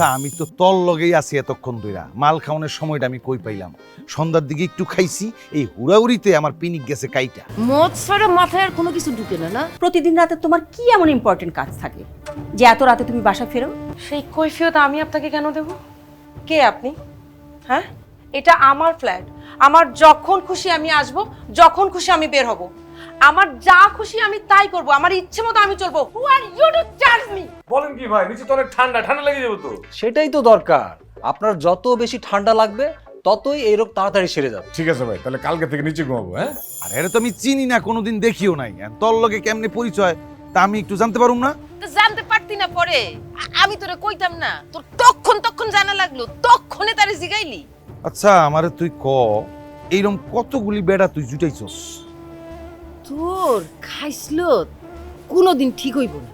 আচ্ছা আমি তো তল লগেই আছি এতক্ষণ ধইরা, মাল খাওয়ানোর সময়টা আমি কই পাইলাম? সন্ধ্যার দিকে একটু খাইছি, এই হুড়াহুড়িতে আমার পিনিক গেছে কাইটা। মদ ছাড়া মাথায় আর কোনো কিছু ঢুকে না না? প্রতিদিন রাতে তোমার কি এমন ইম্পর্টেন্ট কাজ থাকে যে এত রাতে তুমি বাসা ফেরো? সেই কৈফিয়ত আমি আপনাকে কেন দেব? কে আপনি? হ্যাঁ, এটা আমার ফ্ল্যাট। আমার যখন খুশি আমি আসব, যখন খুশি আমি বের হব। আমার যা খুশি আমি তাই করব, আমার ইচ্ছে মতো আমি চলবো। Who are you to charge me? বলেন কি ভাই, নিচে তো অনেক ঠান্ডা, ঠান্ডা লেগে যাবে তো। সেটাই তো দরকার। আপনার যত বেশি ঠান্ডা লাগবে ততই এই রোগ তাড়াতাড়ি সেরে যাবে। ঠিক আছে ভাই, তাহলে কালকে থেকে নিচে ঘুমাবো। হ্যাঁ, আর এটা তো আমি চিনি না, কোনোদিন দেখিও নাই। আর তল লগে কেমনে পরিচয় তা আমি একটু জানতে পারুম না? তো জানতে পারতি না পরে? আমি তোরে কইতাম না? তোর তখন জানা লাগলো, তখনই তারে জিগাইলি। আচ্ছা আমারে তুই ক, এইরকম কতগুলি বেড়া তুই জুটাইছস? তোর খাইছলো কোনোদিন ঠিক হইব না।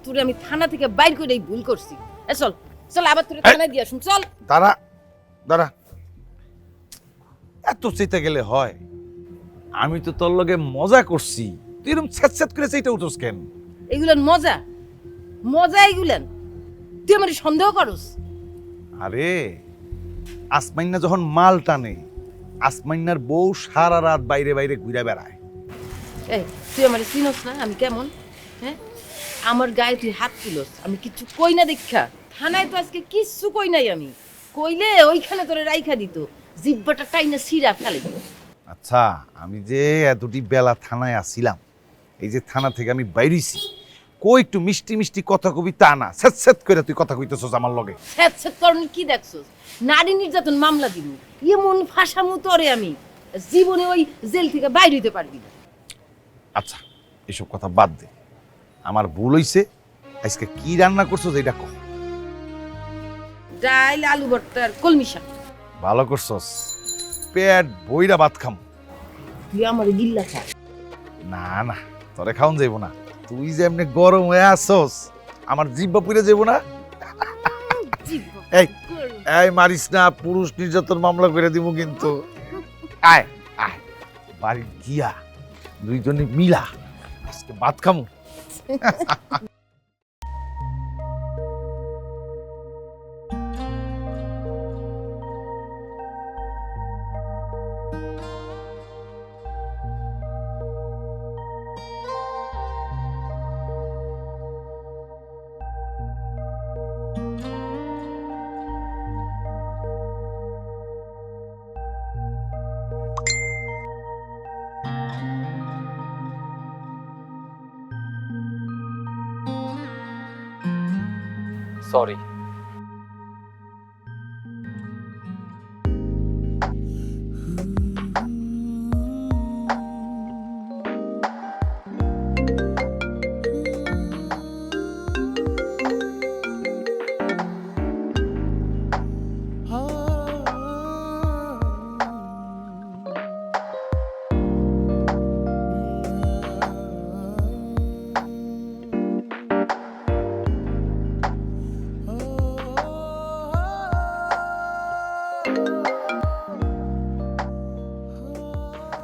তোরে আমি থানা থেকে বাইর করেই ভুল করছি। এ চল চল, আবার তোরে থানায় দিয়ে আসুন, চল। দাঁড়া দাঁড়া, এত চেতে গেলে হয়? আমি তো তোর লগে মজা করছি, তুই এরকম ছ্যাঁত করে চেতে উঠোস কেন? এগুলান মজা মজা, এগুলান তুই আমার সন্দেহ করস? আরে আসমাইন্না যখন মাল টানে, আসমাইন্নার বউ সারা রাত বাইরে বাইরে ঘুরে বেড়ায়। এই তুই আমার চিনস না আমি কেমন? হ্যাঁ, আমার গায়ে তুই হাত তুলস, আমি কিছু কই না দেখা। থানায় তো আজকে কিচ্ছু কই নাই, আমি কইলে ওইখানে তোরে রাইখা দিত, জিব্বাটা টাইনা সিরা ফেলে দিত। আচ্ছা আমি যে এতটি বেলা থানায় আসিলাম, এই যে থানা থেকে আমি বাইরেছি, কই একটু মিষ্টি মিষ্টি কথা কবি তা না, স্যাঁত করে তুই কথা কইতেছস আমার লগে। স্যাত করণ কি দেখছস? নারী নির্যাতন মামলা দিব, এমন ফাঁসামু তোরে আমি, জীবনে ওই জেল থেকে বাইর হইতে পারবি না। আচ্ছা এসব কথা বাদ দে, আমার ভুল হইছে। আজকে কি রান্না করছো এটা কম? ডাইল, আলু ভর্তা আর কলমি শাক। ভালো করছস, পেট বইরা ভাত খাম। তুই আমার গিল্লা খা। না না, তোরে খাওন যাইব না, তুই যে এমনি গরম হয়ে আসছস, আমার জিব্বা পুড়ে যাইব না। এই এই মারিস না, পুরুষ নির্যাতন মামলা করে দিব কিন্তু। আয় আয়, বাড়ি গিয়া দুইজনে মিলা আজকে ভাত খামু। সরি।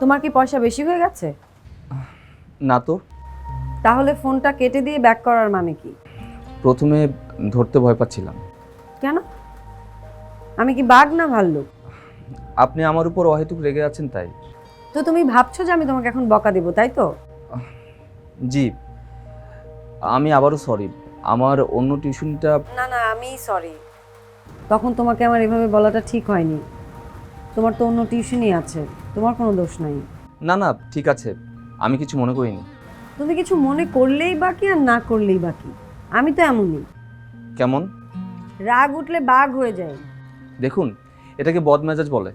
তোমার কি পয়সা বেশি হয়ে গেছে? না তো, তাহলে ফোনটা কেটে দিয়ে ব্যাক করার মানে কি? প্রথমে ধরতে ভয় পাচ্ছিলাম। কেন? আমি কি বাঘ না ভাল্লুক? আপনি আমার উপর অহেতুক রেগে আছেন তাই। তো তুমি ভাবছো যে আমি তোমাকে এখন বকা দেবো, তাই তো? জি, আমি আবারও সরি। আমার অন্য টিউশনটা। না না, আমি সরি। তখন তোমাকে আমার এভাবে বলাটা ঠিক হয়নি। তোমার তো অন্য টিউশনই আছে, তোমার কোনো দোষ নাই। না না, ঠিক আছে, আমি কিছু মনে করিনি। তুমি কিছু মনে করলেই বাকি আর না করলেই বাকি। আমি তো এমনই, কেমন? রাগ উঠলে বাঘ হয়ে যায়। দেখুন, এটাকে বদমেজাজ বলে।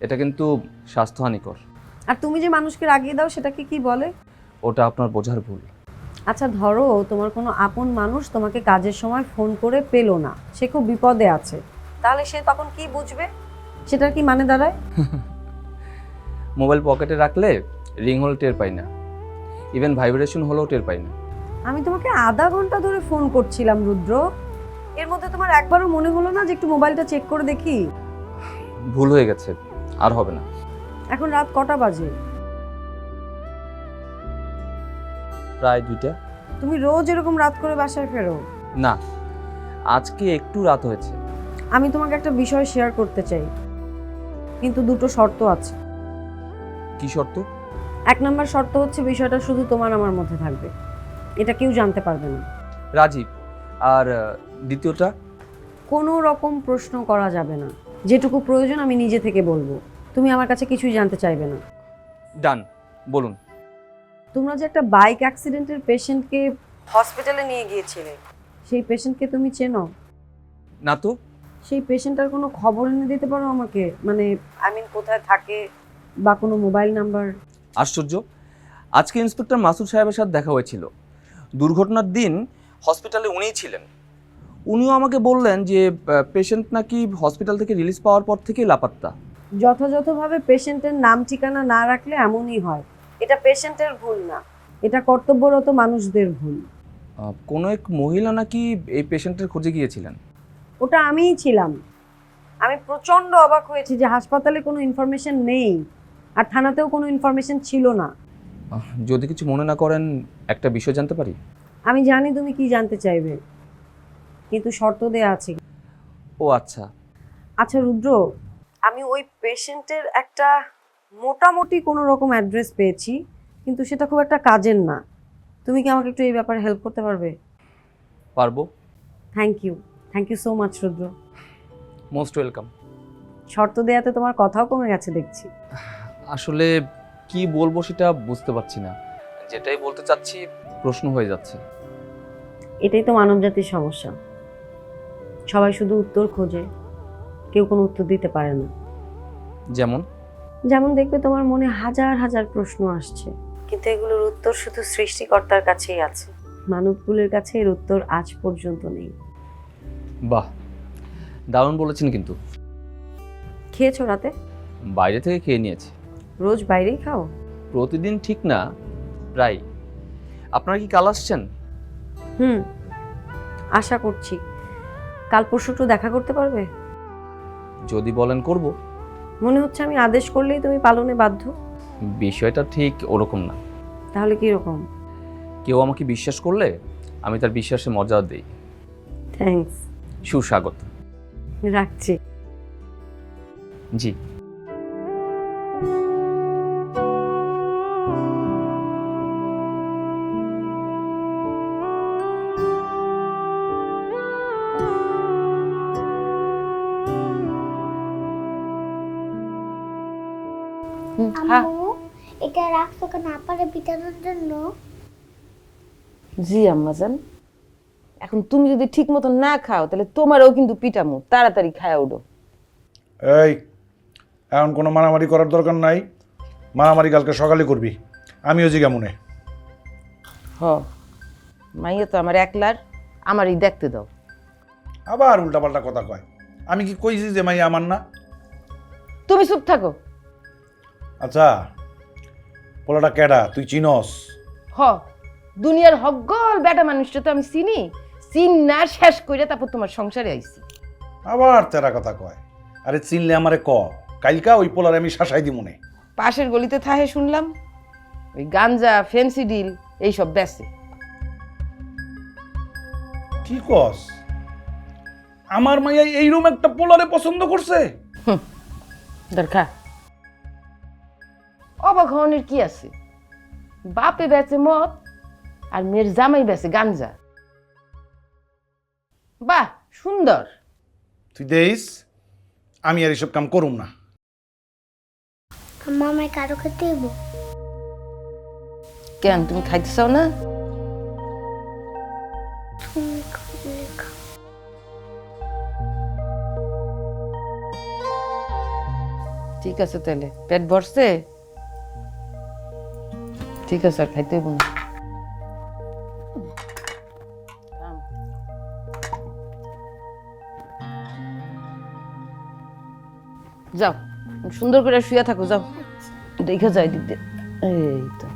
এটা কিন্তু স্বাস্থ্যহানিকর। আর তুমি যে মানুষকে রাগিয়ে দাও সেটাকে কি বলে? ওটা আপনার বোঝার ভুল। আচ্ছা ধরো তোমার কোনো আপন মানুষ তোমাকে কাজের সময় ফোন করে পেলো না, সে খুব বিপদে আছে, তাহলে সে তখন কি বুঝবে? সেটার কি মানে দাঁড়ায়? মোবাইল পকেটে রাখলে রিং হল টের পাই না, ইভেন ভাইব্রেশন হলেও টের পাই না। আমি তোমাকে আধা ঘন্টা ধরে ফোন করছিলাম রুদ্র, এর মধ্যে তোমার একবারও মনে হলো না যে একটু মোবাইলটা চেক করে দেখি? ভুল হয়ে গেছে, আর হবে না। এখন রাত কটা বাজে? প্রায় 2টা। তুমি রোজ এরকম রাত করে বাসায় ফেরো? না, আজকে একটু রাত হয়েছে। আমি তোমাকে একটা বিষয় শেয়ার করতে চাই, কিন্তু দুটো শর্ত আছে। কি শর্ত? 1 নম্বর শর্ত হচ্ছে বিষয়টা শুধু তোমার আমার মধ্যে থাকবে, এটা কেউ জানতে পারবে না। রাজীব। আর দ্বিতীয়টা? কোনো রকম প্রশ্ন করা যাবে না, যেটুকু প্রয়োজন আমি নিজে থেকে বলবো, তুমি আমার কাছে কিছুই জানতে চাইবে না। ডান, বলুন। তোমরা যে একটা বাইক অ্যাক্সিডেন্টের পেশেন্টকে হসপিটালে নিয়ে গিয়েছিলে, সেই পেশেন্টকে তুমি চেনো? না তো। সেই পেশেন্টটার কোনো খবর এনে দিতে পারো আমাকে? মানে কোথায় থাকে বা কোনো মোবাইল নাম্বার? আশ্চর্য, আজকে ইন্সপেক্টর মাসুদ সাহেবের সাথে দেখা হয়েছিল। দুর্ঘটনার দিন হসপিটালে উনিই ছিলেন। উনিও আমাকে বললেন যে পেশেন্ট নাকি হসপিটাল থেকে রিলিজ পাওয়ার পর থেকেই লাপাত্তা। যথাযথভাবে পেশেন্টের নাম ঠিকানা না রাখলে এমনই হয়। এটা পেশেন্টের ভুল না, এটা কর্তব্যরত মানুষদের ভুল। কোনো এক মহিলা নাকি এই পেশেন্টের খোঁজে গিয়েছিলেন। ওটা আমিই ছিলাম। আমি প্রচণ্ড অবাক হয়েছি যে হাসপাতালে কোনো ইনফরমেশন নেই, আর থানাতেও কোনো ইনফরমেশন ছিল না। যদি কিছু মনে না করেন, একটা বিষয় জানতে পারি? আমি জানি তুমি কি জানতে চাইবে, কিন্তু শর্ত দেয়া আছে। ও আচ্ছা। আচ্ছা রুদ্র, আমি ওই পেশেন্টের একটা মোটামুটি কোনো রকম অ্যাড্রেস পেয়েছি, কিন্তু সেটা খুব একটা কাজের না। তুমি কি আমাকে একটু এই ব্যাপারে হেল্প করতে পারবে? পারবো। Thank you so much Rudra. Most welcome. শর্ত দেয়াতে তোমার কথাও কমে গেছে দেখছি। আসলে কি বলবো সেটা বুঝতে পারছি না, যেটাই বলতে চাচ্ছি প্রশ্ন হয়ে যাচ্ছে। এটাই তো মানবজাতির সমস্যা, সবাই শুধু উত্তর খোঁজে, কেউ কোনো উত্তর দিতে পারে না। যেমন দেখবে তোমার মনে হাজার হাজার প্রশ্ন আসছে, কিন্তু এগুলোর উত্তর শুধু সৃষ্টিকর্তার কাছেই আছে। মানবকুলের কাছে এর উত্তর আজ পর্যন্ত নেই। বাহ, দারুণ বলেছেন। কিন্তু খেয়েছো রাতে? বাইরে থেকে খেয়ে নিয়েছি। রোজ বাইরেই খাও? প্রতিদিন ঠিক না, প্রায়। আপনারা কি কাল আসছেন? আশা করছি। কাল পরশু একটু দেখা করতে পারবে? যদি বলেন করব। মনে হচ্ছে আমি আদেশ করলেই তুমি পালনে বাধ্য। বিষয়টা ঠিক ওরকম না। তাহলে কি রকম? কেউ আমাকে বিশ্বাস করলে আমি তার বিশ্বাসে মর্যাদা দিই। থ্যাঙ্কস। সুস্বাগত। রাখছি। জি। আম্মু এটা রাখছো কেন? আপারে পিটানোর জন্য? জি আম্মাজান, এখন তুমি যদি ঠিক মতো না খাও তাহলে তোমারও কিন্তু পিটামু। তাড়াতাড়ি খায়া উঠো। এই, এখন কোনো মারামারি করার দরকার নাই। মারামারি কালকে সকালে করবি, আমিও জিগা মনে। হ, মাইয়া তো আমার একলার, আমারই দেখতে দাও। আবার উল্টাপাল্টা কথা কয়। আমি কি কইছি যে মাইয়া আমার না? তুমি চুপ থাকো। আচ্ছা, পোলাটা কেডা তুই চিনস? হ, দুনিয়ার হগল বেটা মানুষটা তো আমি চিনি। চিন্না শেষ কইরা তারপর তোমার সংসারে আইছি। আবার তেরা কথা কয়। আরে চিনলে আমারে ক, কালকা ওই পোলারে আমি শাসাই দি মনে। পাশের গলিতে থাহে শুনলাম ওই গাঞ্জা, ফেন্সি ডিল এইসব বেচে। কি কস? আমার মাইয়া এইরকম একটা পোলারে পছন্দ করছে? দরকার অবাক হওয়ার কি আছে? বাপে বেচে মদ আর মেয়ের জামাই বেচে গাঞ্জা। বাহ, সুন্দর। তুই দেইস, আমি আর এসব কাম করুম না। আম্মা আমায় কারো খেতে দেব? কেন, তুমি খাইতে চাও না? তুমি খাও। ঠিক আছে, তাহলে পেট ভরছে? ঠিক আছে, আর খাইতে হইব না। যাও, সুন্দর করে শুয়ে থাকো, যাও। দেখে যাই দিক দিয়ে। এই তো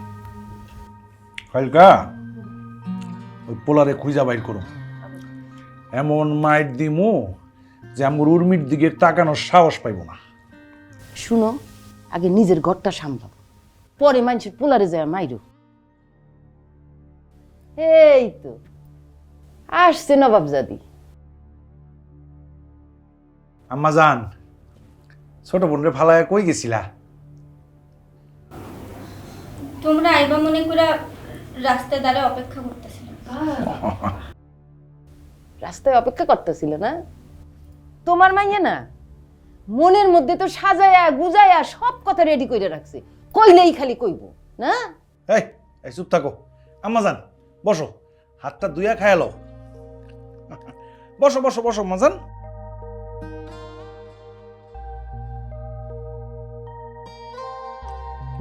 কালকা ওই পোলারে খুঁজা বাইর করুম, এমন মাইট দিমু যে আমার উর্মির দিকে তাকানোর সাহস পাইব না। শুনো, আগে নিজের ঘরটা সামলাও, পরে মানুষের পোলারে যায় মাইরো। এই তো আসছে নবাবজাদি। আম্মা জান, ছোট বোনরে ফালায় কই গেছিলা? তোমরা আইবা মনে করে রাস্তায় দাঁড়া অপেক্ষা করতেছিলাম। রাস্তায় অপেক্ষা করতেছিল না? তোমার মাইয়া না মনের মধ্যে তো সাজায়া গুজায়া সব কথা রেডি করে রাখছে, কইলেই খালি কইব না। এই এই চুপ থাকো। আম্মা জান বসো, হাতটা ধুইয়া খায়ালো। বসো বসো বসো আম্মা জান।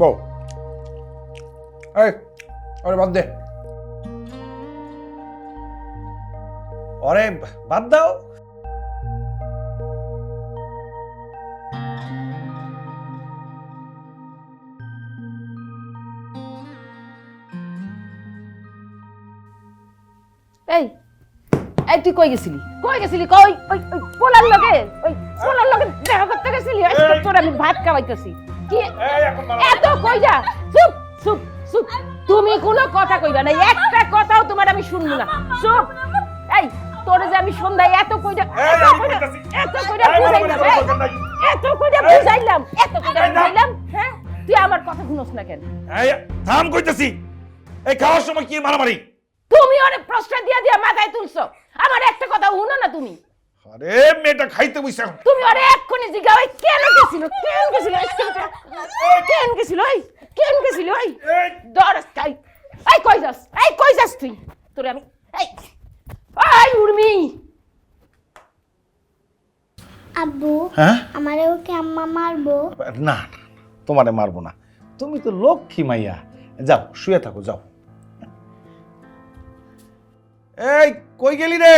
বউ, এই আরে বাদ দে, আরে বাদ দাও। এই এই তুই কই গেছিলি? কই গেছিলি? কই ওই ওই পোলার লগে, ওই পোলার লগে দেখা করতে গেছিলি? আজকে তোর আমি ভাত খাওয়াইতেছি। কি এত কই যা? চুপ চুপ চুপ, তুমি কোনো কথা কইবা না, একটা কথাও তোমার আমি শুনবো না। চুপ। এই তোরে যে আমি সন্ধ্যায় এত কইরা এত কইরা বুঝাইলাম, এত কইরা বুঝাইলাম, এত কইরা বুঝাইলাম, হ্যাঁ তুই আমার কথা শুনোস না কেন? এই থাম কইতাছি। এই খাওয়ার সময় কি মারামারি? তুমি অনেক প্রশ্ন দিয়া দিয়া মাথায় তুলছো, আমার একটা কথা শুনো না তুমি। আরে মেয়েটা খাইতে বইছে এখন। তুমি আরে এক্ষুনি জিজ্ঞাসা ওই কেন গেছিল, কেন গেছিল, কেন গেছিল, ওই কেন গেছিল, ওই দরস খাই। এই কই যাস, এই কই যাস তুই? তোরে আমি এই এই উর্মি। আব্বু, হ্যাঁ আমারেও কি আম্মা মারবো? না, তোমারে মারবো না, তুমি তো লক্ষ্মী মাইয়া। যাও শুয়ে থাকো, যাও। এই কই গেলি রে?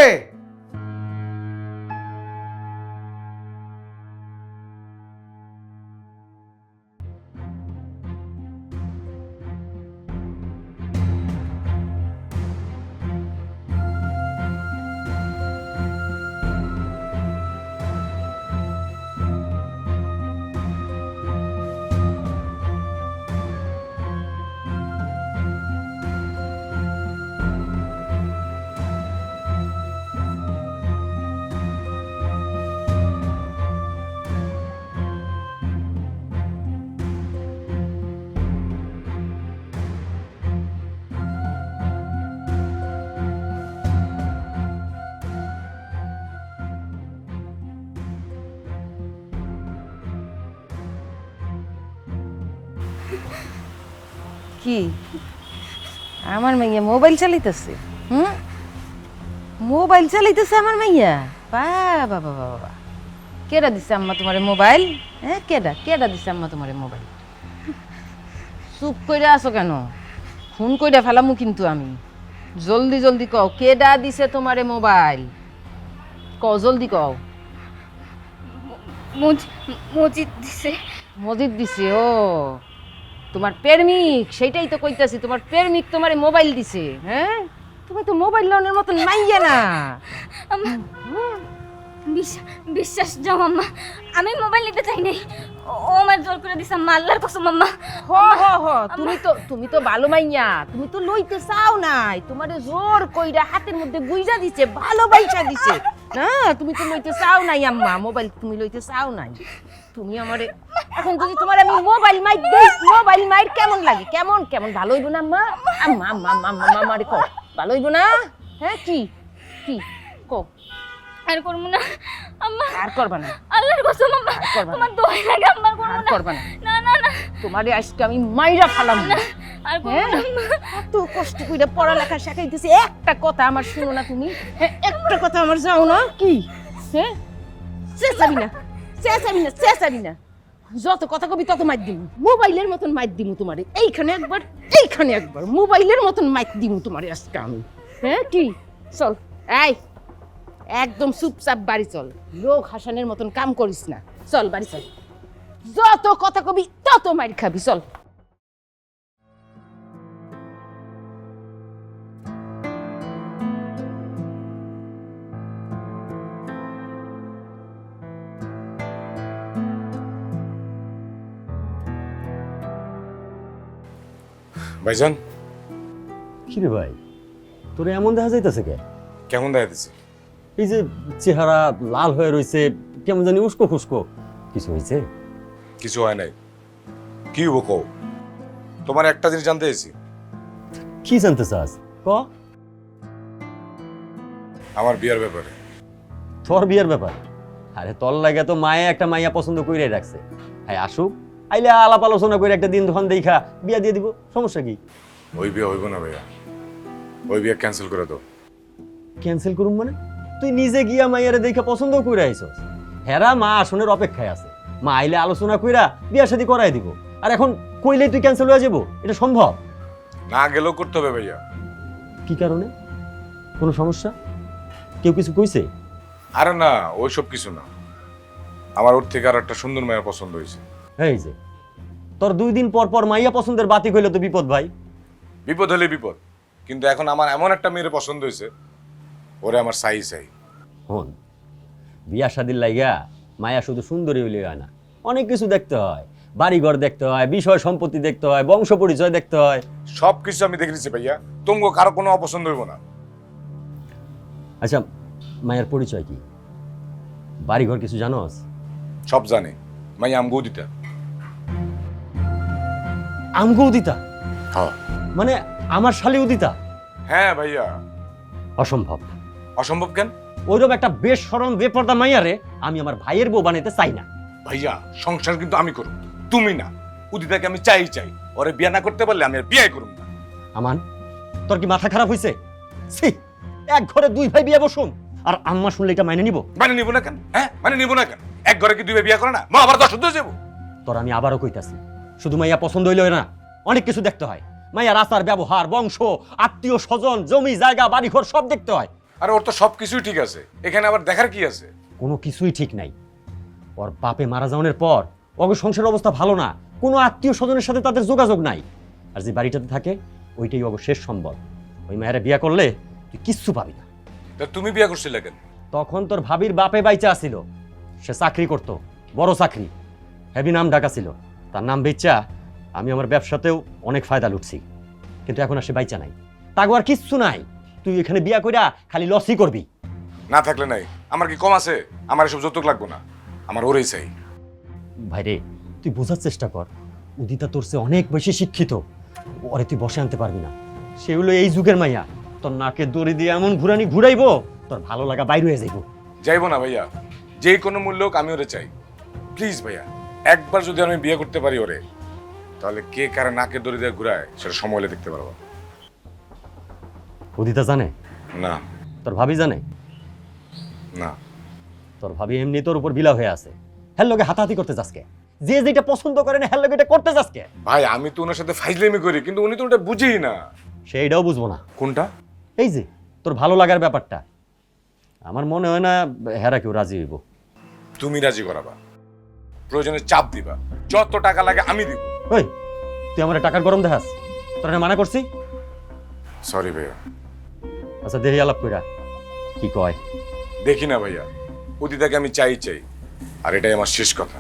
কি আমার মাইয়া মোবাইল চালাইতেছে? মোবাইল চালাইতেছে আমার মাইয়া? বাবা বাবা বাবা, কেডা দিছে আম্মা তোমারে মোবাইল? হ্যাঁ কেডা কেডা দিছে আম্মা তোমারে মোবাইল? চুপ কইরা আছো কেন? ফোন কইরা ফেলামু কিন্তু আমি। জলদি জলদি কও, কেডা দিছে তোমারে মোবাইল? কও জলদি কও। মজিদ দিছে। মজিদ দিছে? ও তোমার প্রেমিক, সেটাই তো কইতাছি, তোমার প্রেমিক তোমারে মোবাইল দিছে। হ্যাঁ তুমি তো মোবাইল লোনের মতন মাইয়া না। বিশ্বাস যাও আম্মা, আমি মোবাইল নিতে চাই নাই, ও আমার জোর করে দিছে আম্মা, আল্লাহর কসম আম্মা। হ হ হ, তুমি তো ভালো মাইয়া, তুমি তো লইতে চাও নাই, তোমারে জোর কইরা হাতের মধ্যে গুইজা দিছে, ভালোবাসা দিছে না, তুমি তো লইতে চাও নাই আম্মা মোবাইল, তুমি লইতে চাও নাই। তুমি আমারে এখন যদি তোমার আমি মোবাইল মাইর দেই, মোবাইল মাইর কেমন লাগে? কেমন কেমন ভালো হইব না আম্মা? আম্মা আম্মা আম্মা আম্মা আমারে কও ভালো হইব না? হ্যাঁ কি কি কও? আর করব না আম্মা, আর করবা না? আল্লাহর কসম আম্মা, তোমার দোহাই লাগে আম্মা, আর করবা না? না না না, তোমারে আজকে আমি মাইরা ফালাম না। আর করব না আম্মা। এত কষ্ট কইরা পড়ালেখা শেখাইতেছি, একটা কথা আমার শুনো না তুমি? হ্যাঁ একটা কথা আমার যাও না কি? হ্যাঁ চেঁচাবি না, চেঁচাবি না, চেঁচাবি না, যত কথা কবি তত মাইর দিমু, মোবাইলের মতন মাইর দিমু তোমারে, এইখানে একবার এইখানে একবার, মোবাইলের মতন মাইর দিমু তোমারে আজকে আমি। হ্যাঁ কি চল, এই একদম চুপচাপ বাড়ি চল, লোক হাসানের মতন কাম করিস না, চল বাড়ি চল, যত কথা কবি তত মাইর খাবি, চল। ভাইজান কি রে ভাই, তোরে এমন দেখা যাইতেছে কে? কেমন দেখা দিচ্ছে? এই যে চেহারা লাল হয়ে রইছে, কেমন জানি উস্কো খুস্কো কিছু হয়েছে? কিছু হয় নাই। কি হবো কও? তোমার একটা জিনিস জানতে চাইছি। কি জানতে চাস ক? আমার বিয়ার ব্যাপারে। তোর বিয়ের ব্যাপার? আরে তোর লাগে তো মায়ে একটা মাইয়া পছন্দ কইরাই রাখছে। হ্যাঁ আসুক, আইলে আলাপ আলোচনা করে একটা দিন দোকান দেখা বিয়া দিয়ে দিব, সমস্যা কি? ওই বিয়ে হইব না ভাইয়া, ওই বিয়ে ক্যান্সেল করে দাও। ক্যান্সেল করুম মানে? তুই নিজে গিয়া মাইয়ারে দেখে পছন্দ কইরা আইছস। হেরা মা আসনের অপেক্ষায় আছে, মা আইলে আলোচনা কইরা বিয়া শাদী করাই দিব। আর এখন কইলেই তুই ক্যান্সেল হয়ে যাবো, এটা সম্ভব? না গেলেও করতে হবে ভাইয়া। কি কারণে? কোনো সমস্যা? কেউ কিছু কইছে? আরে না, ওইসব কিছু না। আমার ওর থেকে আর একটা সুন্দর মেয়ের পছন্দ হয়েছে। এই যে তোর 2 দিন পর পর মাইয়া পছন্দের বাতি কইলে তো বিপদ ভাই। বিপদ হলে বিপদ, কিন্তু এখন আমার এমন একটা মেয়ের পছন্দ হয়েছে, ওরে আমার চাই চাই। হন, বিয়া শাদির লাইগা মায়া শুধু সুন্দরী হইলে হয় না, অনেক কিছু দেখতে হয়। বাড়িঘর দেখতে হয়, বিষয় সম্পত্তি দেখতে হয়, বংশ পরিচয় দেখতে হয়। সব কিছু আমি দেখে নিচ্ছি ভাইয়া, তোমাকে কারো কোনো অপছন্দ হইব না। আচ্ছা, মায়ের পরিচয় কি? বাড়িঘর কিছু জানোস? সব জানে, মাইয়া আমগো দিতা। আমগো উদিতা? হ্যাঁ মানে আমার শালি উদিতা? হ্যাঁ ভাইয়া। অসম্ভব। অসম্ভব কেন? ওইরকম একটা বেশ সরম বেপরদা মাইয়ারে আমি আমার ভাইয়ের বউ বানাইতে চাই না। ভাইয়া সংসার কিন্তু আমি করব, তুমি না। উদিতাকে আমি চাই চাই, ওরে বিয়ে না করতে পারলে আমি আর বিয়ে করব না। আমান, তোর কি মাথা খারাপ হইছে? ছি, এক ঘরে 2 ভাই বিয়ে বসুন, আর আম্মা শুনলে এটা মাইনে নিব? মানে নিব না কেন? হ্যাঁ মানে নিব না কেন? এক ঘরে কি 2 ভাই বিয়ে করে না? মা আবার 10 হতে যাবো। তোর আমি আবারও কইতাছি, শুধু মাইয়া পছন্দ হইল না, অনেক কিছু দেখতে হয়। মাইয়ার আচার ব্যবহার, বংশ, আত্মীয় স্বজন, জমি জায়গা, বাড়িঘর সব দেখতে হয়। আর ওর তো সবকিছুই ঠিক আছে, এখানে আবার দেখার কি আছে? কোনো কিছুই ঠিক নাই। ওর বাপে মারা যাওয়ার পর ওর সংসারের অবস্থা ভালো না, কোনো আত্মীয় স্বজনের সাথে তাদের যোগাযোগ নাই। আর যে বাড়িটাতে থাকে ওইটাই ওর শেষ সম্বল। ওই মায়েরা বিয়া করলে তুই কিচ্ছু পাবি না। তা তুমি বিয়ে করছিলে কেন? তখন তোর ভাবির বাপে বাইচা আসিল, সে চাকরি করত, বড় চাকরি, হেভি নাম ঢাকা ছিল। তার নাম বেচা আমি আমার ব্যবসাতেও অনেক ফায়দা লুটছি, কিন্তু এখন আর সে বাইচা নাই, তাগো আর কিচ্ছু নাই। তুই এখানে বিয়া কইরা খালি লসই করবি। না থাকলে নাই, আমার কি কম আছে? আমার এসব যৌতুক লাগবো না, আমার ওরেই চাই। ভাইরে, তুই বোঝার চেষ্টা কর, উদিতা তোর চেয়ে অনেক বেশি শিক্ষিত, ওরে তুই বসে আনতে পারবি না। সে হলো এই যুগের মাইয়া, তোর নাকে দড়ি দিয়ে এমন ঘুরানি ঘুরাইবো তোর ভালো লাগা বাইরে হয়ে যাইব। যাইবো না ভাইয়া, যে কোনো মূল্য হোক আমি ওরে চাই। প্লিজ ভাইয়া, একবার যদি আমি বিয়ে করতে পারি ওরে, তাহলে কে কারে নাকে দড়ি দিয়ে ঘুরায় সেটা সময় হলে দেখতে পারবো। উদিতা জানে? না। তোর ভাবি জানে? না। তোর ভাবি এমনি তোর উপর বিলা হয়ে আছে, হ্যার লগে হাতাহাতি করতে যাসকে, যে যেটা পছন্দ করে না হ্যার লগে এটা করতে যাসকে। ভাই আমি তো ওনার সাথে ফাইজলামি করি, কিন্তু উনি তো ওটা বুঝেই না। সেইটাও বুঝবো না। কোনটা? এই যে তোর ভালো লাগার ব্যাপারটা, আমার মনে হয় না হেরা কেউ রাজি হইব। তুমি রাজি করাবা, প্রয়োজনে চাপ দিবা, যত টাকা লাগে আমি দিব। ওই, তুই আমার টাকার গরম দেখাস? তোর না মানা করছি? সরি ভাইয়া। আচ্ছা দেরি আলাপ কইরা কি কয় দেখি না ভাইয়া, উদিতাকে আমি চাই চাই, আর এটাই আমার শেষ কথা।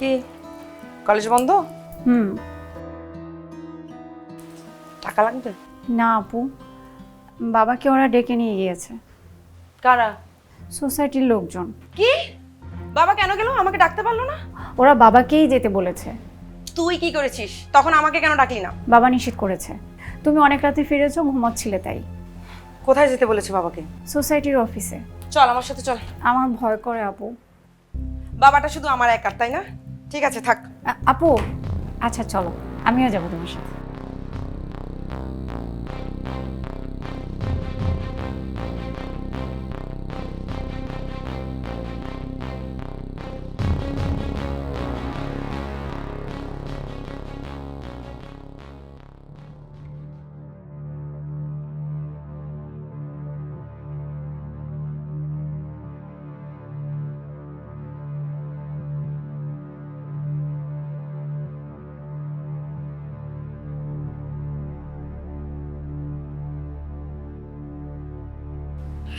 কি কলেজ বন্ধ? হুম। টাকা লাগবে? না আপু, বাবাকে ওরা ডেকে নিয়ে গিয়েছে। কারা? সোসাইটির লোকজন। কি? বাবা কেন গেল? আমাকে ডাকতে পারলো না? ওরা বাবাকেই যেতে বলেছে। তুই কি করেছিস? তখন আমাকে কেন ডাকলি না? বাবা নিষেধ করেছে, তুমি অনেক রাতে ফিরেছো, ঘুমাচ্ছিলে তাই। কোথায় যেতে বলেছে বাবাকে? সোসাইটির অফিসে। চল আমার সাথে চল। আমার ভয় করে আপু। বাবাটা শুধু আমার একার, তাই না? ঠিক আছে থাক। আপু আচ্ছা চলো, আমিও যাবো তোমার সাথে।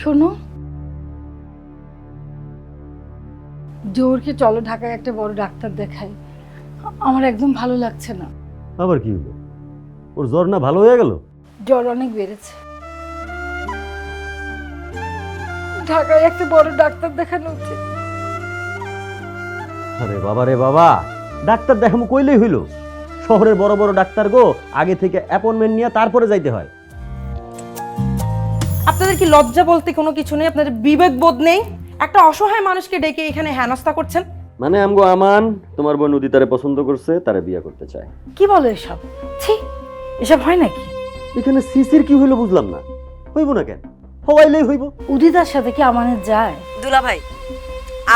শোনো, জোরকে চলো ঢাকায় একটা বড় ডাক্তার দেখাই। আমার একদম ভালো লাগছে না। আবার কি হলো? ওর জ্বর না ভালো হয়ে গেল? জ্বর অনেক বেড়েছে। ঢাকায় একটা বড় ডাক্তার দেখানো উচিত। আরে বাবা রে বাবা, ডাক্তার দেখামু কইলেই হইল? শহরের বড় বড় ডাক্তার গো আগে থেকে অ্যাপয়েন্টমেন্ট নিয়ে তারপরে যাইতে হয়। আপনাদের কি লজ্জা বলতে কোনো কিছু নেই? আপনাদের বিবেক বোধ নেই? একটা অসহায় মানুষকে ডেকে এখানে হেনস্থা করছেন। মানে আমগো আমান তোমার বোন নদী তারে পছন্দ করছে, তারে বিয়ে করতে চায়। কি বলো এসব? ছি, এসব হয় নাকি? এখানে সিসির কি হইলো বুঝলাম না। হইব না কেন? হওয়াইলেই হইব। উদিতার সাথে কি আমানের যায়? দুলাভাই,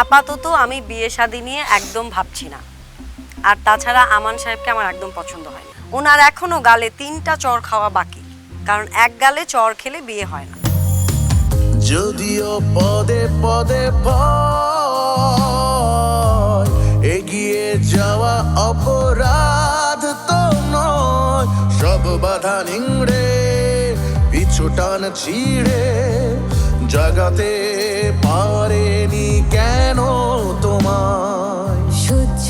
আপাতত আমি বিয়ে শাদী নিয়ে একদম ভাবছি না। আর তাছাড়া আমান সাহেবকে আমার একদম পছন্দ হয় না। ওনার এখনো গালে 3টা চর খাওয়া বাকি, কারণ এক গালে চর খেলে বিয়ে হয় না। যদিও পদে পদে ভয়, এগিয়ে যাওয়া অপরাধ তো নয়। সব বাধা নিংড়ে পিছু টান ছিঁড়ে জাগাতে পারেনি কেন তোমায়? সহ্য